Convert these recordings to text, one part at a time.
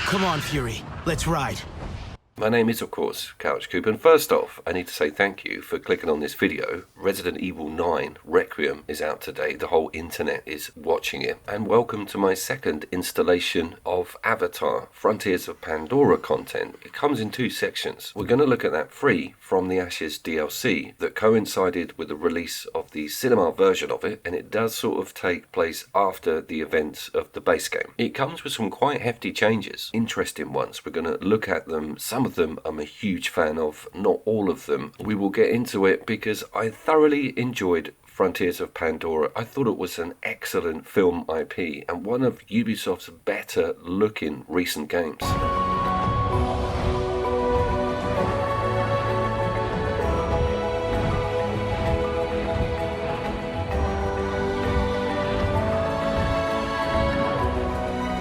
Come on, Fury. Let's ride. My name is, of course, Couch Coop, and first off, I need to say thank you for clicking on this video. Resident Evil 9 Requiem is out today. The whole internet is watching it. And welcome to my second installation of Avatar, Frontiers of Pandora content. It comes in two sections. We're going to look at that free from the Ashes DLC that coincided with the release of the cinema version of it, and it does sort of take place after the events of the base game. It comes with some quite hefty changes, interesting ones. We're going to look at them. Some of them I'm a huge fan of, not all of them. We will get into it because I thoroughly enjoyed Frontiers of Pandora. I thought it was an excellent film IP and one of Ubisoft's better looking recent games.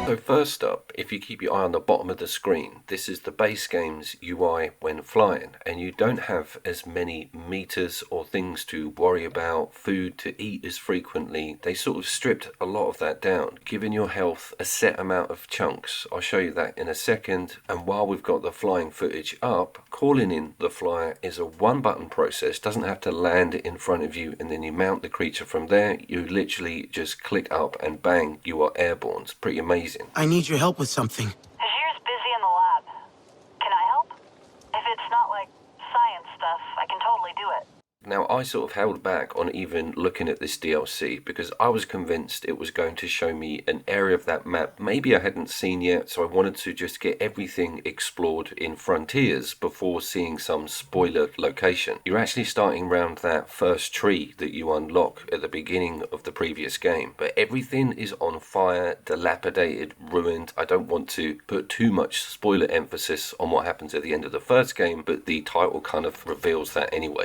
So first up, if you keep your eye on the bottom of the screen, this is the base game's UI when flying, and you don't have as many meters or things to worry about, food to eat as frequently. They sort of stripped a lot of that down, giving your health a set amount of chunks. I'll show you that in a second. And while we've got the flying footage up, calling in the flyer is a one button process, doesn't have to land in front of you and then you mount the creature from there. You literally just click up and bang, you are airborne. It's pretty amazing. I need your help with something. Hajir's busy in the lab. Can I help? If it's not like science stuff, I can totally do it. Now, I sort of held back on even looking at this DLC because I was convinced it was going to show me an area of that map maybe I hadn't seen yet, so I wanted to just get everything explored in Frontiers before seeing some spoiler location. You're actually starting around that first tree that you unlock at the beginning of the previous game, but everything is on fire, dilapidated, ruined. I don't want to put too much spoiler emphasis on what happens at the end of the first game, but the title kind of reveals that anyway.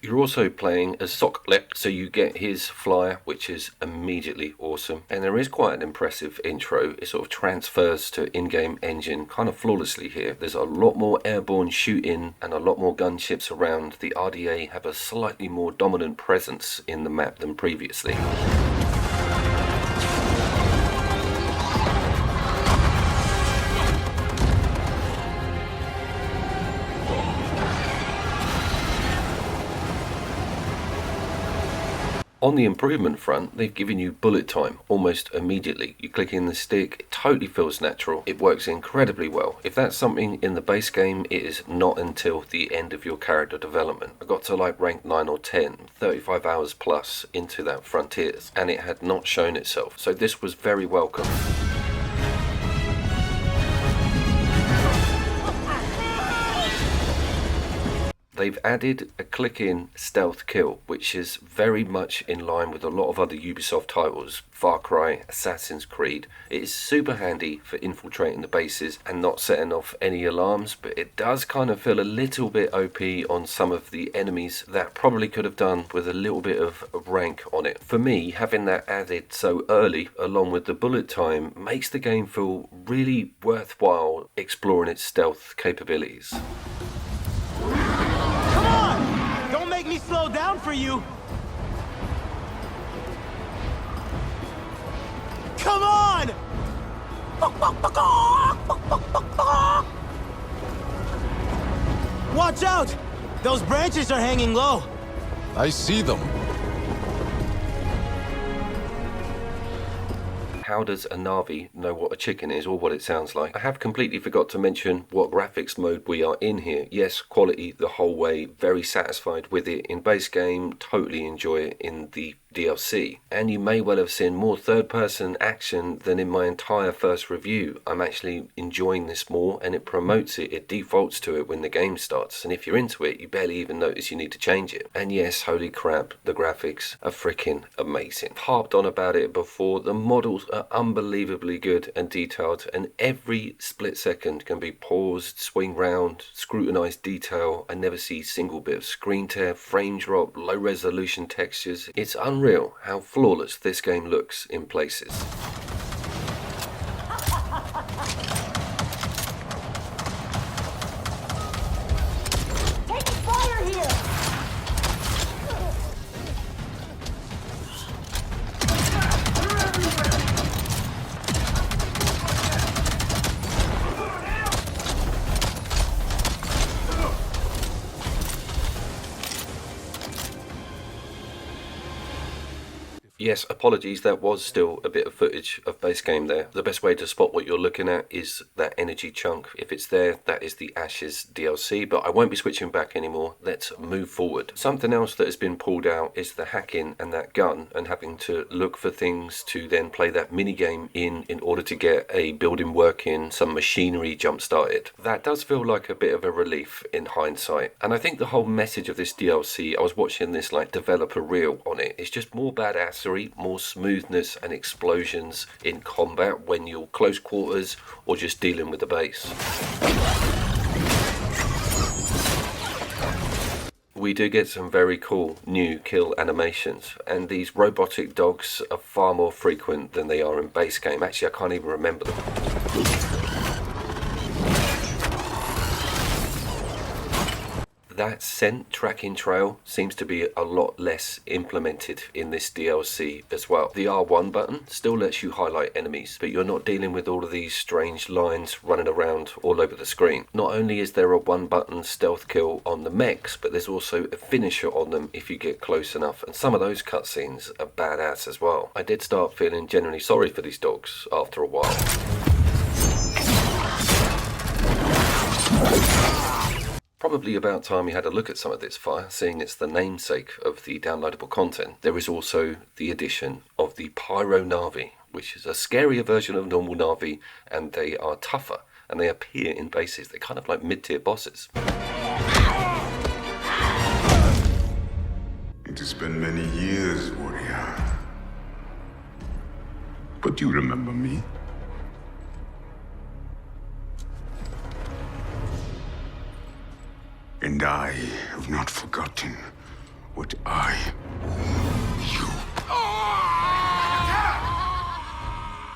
You're also playing as Soklet, so you get his flyer, which is immediately awesome. And there is quite an impressive intro. It sort of transfers to in-game engine kind of flawlessly here. There's a lot more airborne shooting and a lot more gunships around. The RDA have a slightly more dominant presence in the map than previously. On the improvement front, they've given you bullet time almost immediately. You click in the stick, it totally feels natural. It works incredibly well. If that's something in the base game, it is not until the end of your character development. I got to like rank 9 or 10, 35 hours plus into that Frontiers, and it had not shown itself. So this was very welcome. They've added a click-in stealth kill, which is very much in line with a lot of other Ubisoft titles, Far Cry, Assassin's Creed. It is super handy for infiltrating the bases and not setting off any alarms, but it does kind of feel a little bit OP on some of the enemies that probably could have done with a little bit of rank on it. For me, having that added so early, along with the bullet time, makes the game feel really worthwhile exploring its stealth capabilities. Make me slow down for you. Come on! Watch out! Those branches are hanging low. I see them. How does a Navi know what a chicken is or what it sounds like? I have completely forgot to mention what graphics mode we are in here. Yes, quality the whole way, very satisfied with it in base game, totally enjoy it in the DLC. And you may well have seen more third-person action than in my entire first review. I'm actually enjoying this more and it promotes it, it defaults to it when the game starts. And if you're into it, you barely even notice you need to change it. And yes, holy crap, the graphics are freaking amazing. I've harped on about it before, the models are unbelievably good and detailed, and every split second can be paused, swing round, scrutinize detail. I never see a single bit of screen tear, frame drop, low resolution textures. It's unreal how flawless this game looks in places. Yes, apologies, that was still a bit of footage of base game there. The best way to spot what you're looking at is that energy chunk. If it's there, that is the Ashes DLC, but I won't be switching back anymore. Let's move forward. Something else that has been pulled out is the hacking and that gun, and having to look for things to then play that mini game in order to get a building working, some machinery jump started. That does feel like a bit of a relief in hindsight, and I think the whole message of this DLC, I was watching this like developer reel on it, it's just more badassery, more smoothness and explosions in combat when you're close quarters or just dealing with the base. We do get some very cool new kill animations, and these robotic dogs are far more frequent than they are in base game. Actually, I can't even remember them. That scent tracking trail seems to be a lot less implemented in this DLC as well. The R1 button still lets you highlight enemies, but you're not dealing with all of these strange lines running around all over the screen. Not only is there a one button stealth kill on the mechs, but there's also a finisher on them if you get close enough, and some of those cutscenes are badass as well. I did start feeling genuinely sorry for these dogs after a while. Probably about time you had a look at some of this fire, seeing it's the namesake of the downloadable content. There is also the addition of the Pyro Navi, which is a scarier version of normal Navi, and they are tougher, and they appear in bases. They're kind of like mid-tier bosses. It has been many years, warrior. But you remember me? And I have not forgotten what I owe you.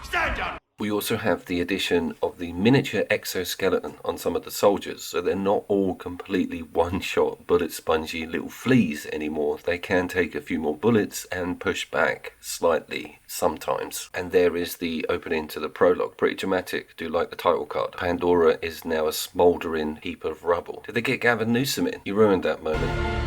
Stand down! We also have the addition of the miniature exoskeleton on some of the soldiers, so they're not all completely one-shot bullet spongy little fleas anymore. They can take a few more bullets and push back slightly sometimes. And there is the opening to the prologue. Pretty dramatic. Do like the title card. Pandora is now a smouldering heap of rubble. Did they get Gavin Newsom in? You ruined that moment.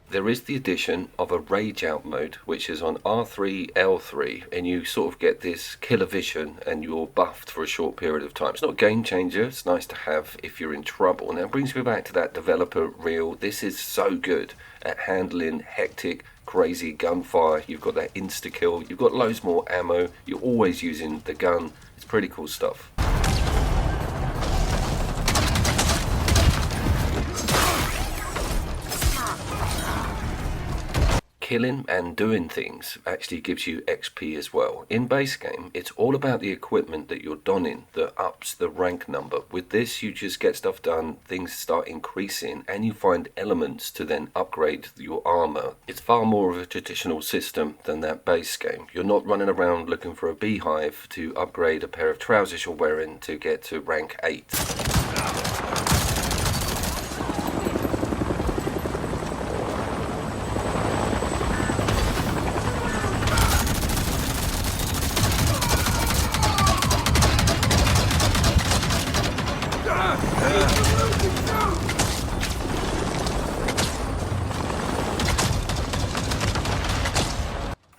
There is the addition of a rage out mode, which is on R3, L3, and you sort of get this killer vision and you're buffed for a short period of time. It's not a game changer, it's nice to have if you're in trouble. And that brings me back to that developer reel. This is so good at handling hectic, crazy gunfire. You've got that insta-kill, you've got loads more ammo, you're always using the gun. It's pretty cool stuff. Killing and doing things actually gives you XP as well. In base game, it's all about the equipment that you're donning that ups the rank number. With this, you just get stuff done, things start increasing, and you find elements to then upgrade your armor. It's far more of a traditional system than that base game. You're not running around looking for a beehive to upgrade a pair of trousers you're wearing to get to rank 8.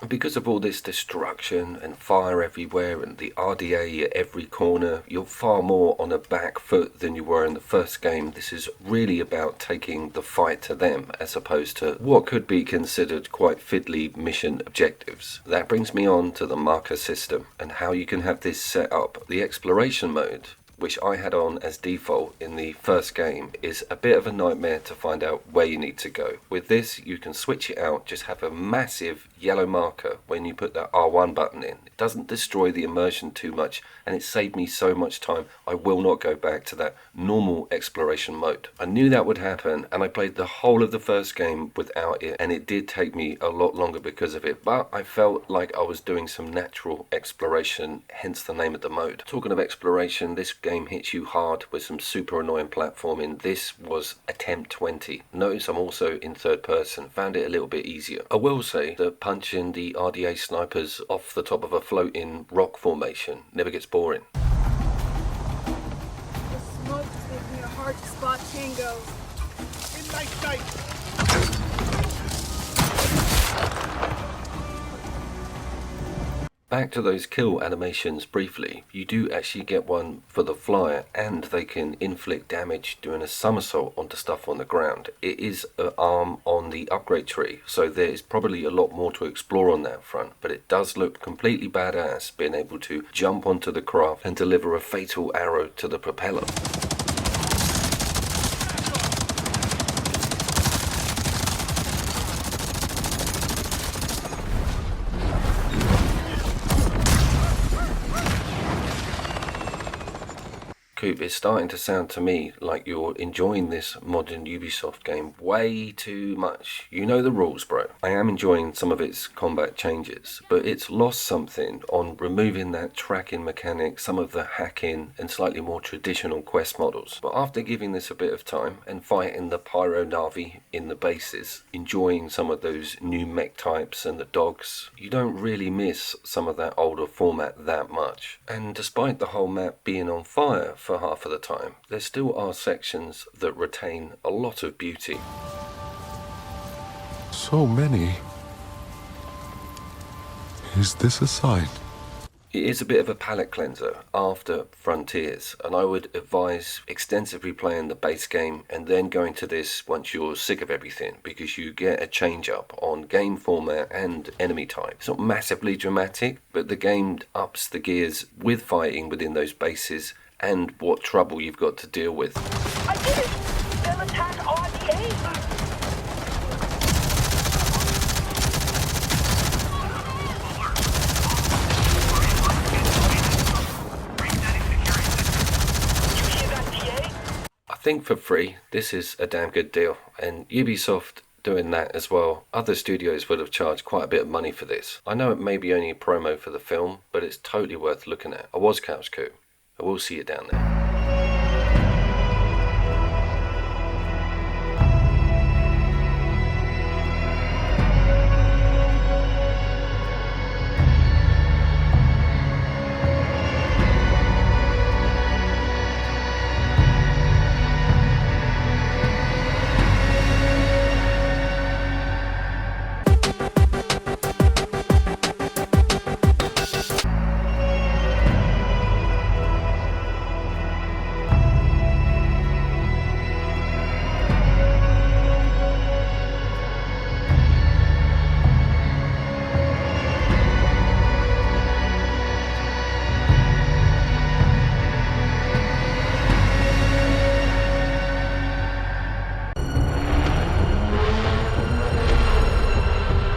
Because of all this destruction and fire everywhere and the RDA at every corner, you're far more on a back foot than you were in the first game. This is really about taking the fight to them as opposed to what could be considered quite fiddly mission objectives. That brings me on to the marker system and how you can have this set up. The exploration mode, which I had on as default in the first game, is a bit of a nightmare to find out where you need to go. With this, you can switch it out, just have a massive yellow marker when you put that R1 button in. It doesn't destroy the immersion too much, and it saved me so much time. I will not go back to that normal exploration mode. I knew that would happen, and I played the whole of the first game without it, and it did take me a lot longer because of it, but I felt like I was doing some natural exploration, hence the name of the mode. Talking of exploration, this game hits you hard with some super annoying platforming. This was attempt 20. Notice I'm also in third person, found it a little bit easier. I will say that punching the RDA snipers off the top of a floating rock formation never gets boring. The smoke is making it hard to spot Tango. In my sight! Back to those kill animations briefly, you do actually get one for the flyer, and they can inflict damage doing a somersault onto stuff on the ground. It is an arm on the upgrade tree, so there is probably a lot more to explore on that front, but it does look completely badass being able to jump onto the craft and deliver a fatal arrow to the propeller. Coop, it's starting to sound to me like you're enjoying this modern Ubisoft game way too much. You know the rules, bro. I am enjoying some of its combat changes, but it's lost something on removing that tracking mechanic, some of the hacking, and slightly more traditional quest models. But after giving this a bit of time and fighting the Pyro Navi in the bases, enjoying some of those new mech types and the dogs, you don't really miss some of that older format that much. And despite the whole map being on fire for half of the time, there still are sections that retain a lot of beauty. So many. Is this a sight? It is a bit of a palate cleanser after Frontiers, and I would advise extensively playing the base game and then going to this once you're sick of everything, because you get a change up on game format and enemy type. It's not massively dramatic, but the game ups the gears with fighting within those bases and what trouble you've got to deal with. I did it! They'll attack RDA! I think for free, this is a damn good deal, and Ubisoft doing that as well. Other studios would have charged quite a bit of money for this. I know it may be only a promo for the film, but it's totally worth looking at. I was Couch Coup. I will see you down there.